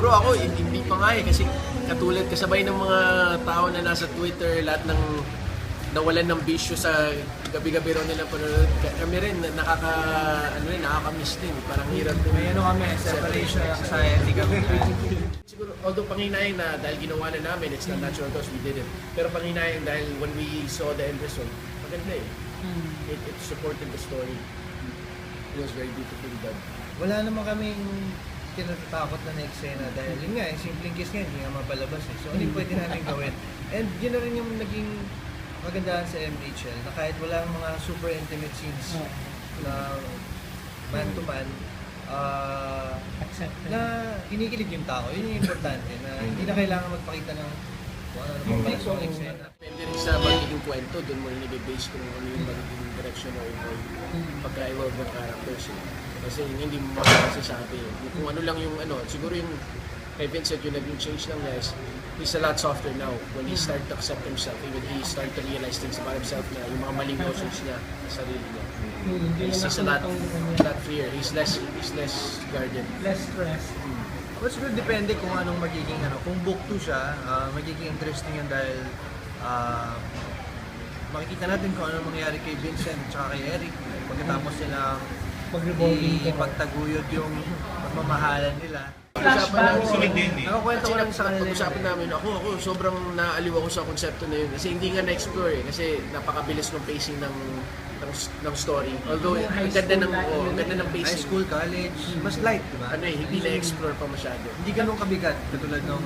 Siguro ako, hindi pa nga kasi katulad kasabay ng mga tao na nasa Twitter, lahat ng nawalan ng bisyo sa gabi-gabi rin nila panonood. Kami rin, nakaka-miss din. Parang hirap din. May ano kami, separation anxiety kami. Siguro, although panginayang na dahil ginawa na namin, it's not natural cause we did it. Pero panginayang dahil when we saw the end result, maganda eh. It supported the story. It was very beautifully done. Wala naman kaming kinatatakot na eksena dahil yun nga, yung simpleng kiss nga, hindi nga mapalabas eh. So ano yung pwede namin gawin? And yun na rin yung naging magandahan sa MHL na kahit walang mga super intimate scenes na man to man, na kinikilig yung tao. Yun yung importante na hindi na kailangan magpakita ng kung ano pang palasong eksena. Depende rin sa magiging kwento, doon mo rin i-base kung ano yung magiging direction o pagka-evolve ng characters. Kasi hindi mo makasasabi. Kung ano lang yung siguro yung kay Vincent yung naging change lang guys, he's a lot softer now. When he started to accept himself, even he started to realize things about himself na yung mga maling notions niya sa sarili niya. He's a lot freer. He's less guarded. Less stressed. But siguro depende kung anong magiging kung book 2 siya, magiging interesting yan dahil makikita natin kung anong mangyayari kay Vincent at kay Eric pagkatapos nila ipagtaguyod yung pagmamahalan nila. Flashback. Nakakwento ko lang sa kanila. Pag-usapan namin, ako sobrang naaliw ako sa konsepto na yun. Kasi hindi nga na-explore eh. Kasi napakabilis ng pacing ng story. Although, ang ganda ng pacing. High school, college, mas light, di ba? Hindi na-explore pa masyado. Hindi ganun kabigat katulad ng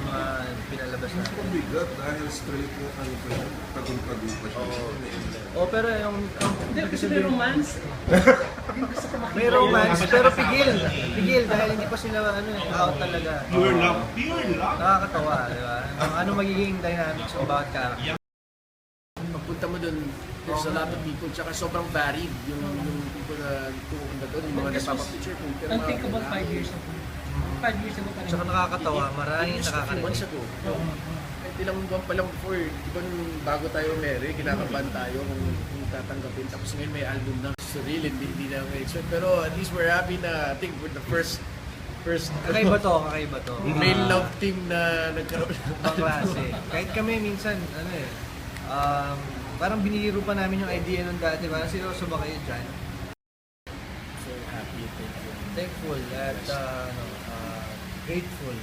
pinalabas na. Mas mabigat dahil straight na pagod-pagod pa siya. Pero yung Hindi, kasi may romance. may romance, pero pigil dahil hindi pa sila out talaga. Pure love. Nakakatawa, di ba? Ano magiging dynamics of bawat character. Pagpunta mo dun, there's a lot of people, tsaka sobrang varied yung people na pumunta doon, yung mga nagpapapicture. Unthinkable 5 years ago. 5 years ago pa rin. Tsaka nakakatawa, maraming nakakarinig. Months ago. Ilang buwan pa lang before, di ba nung bago tayo Mary, kinakabahan tayo kung tatanggapin. Tapos ngayon may album na. So really, hindi na expect. Pero at least we're happy na, I think we're the first Kakaiba to. male love team na nagkaroon. Ibang klase. Kahit kami minsan, parang binihiro pa namin yung idea nung dati. Parang seryoso ba kayo dyan? So happy, Thankful at grateful.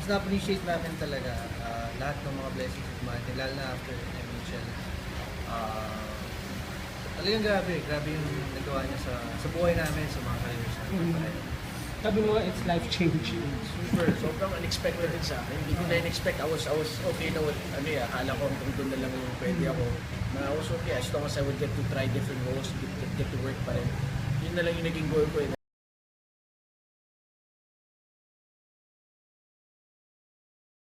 Mas na-appreciate namin talaga lahat ng mga blessings at mga lalo na after MHL. Talagang grabe yung nagawa niya sa buhay namin, sa mga careers namin. Sabi mo, it's life-changing. Super, sobrang unexpected din sa akin. Hindi ko na in-expect. I was okay na with, akala ko kung doon na lang yung pwede ako. I was okay as long as I would get to try different roles, get to work pa rin. Yun na lang yung naging goal ko.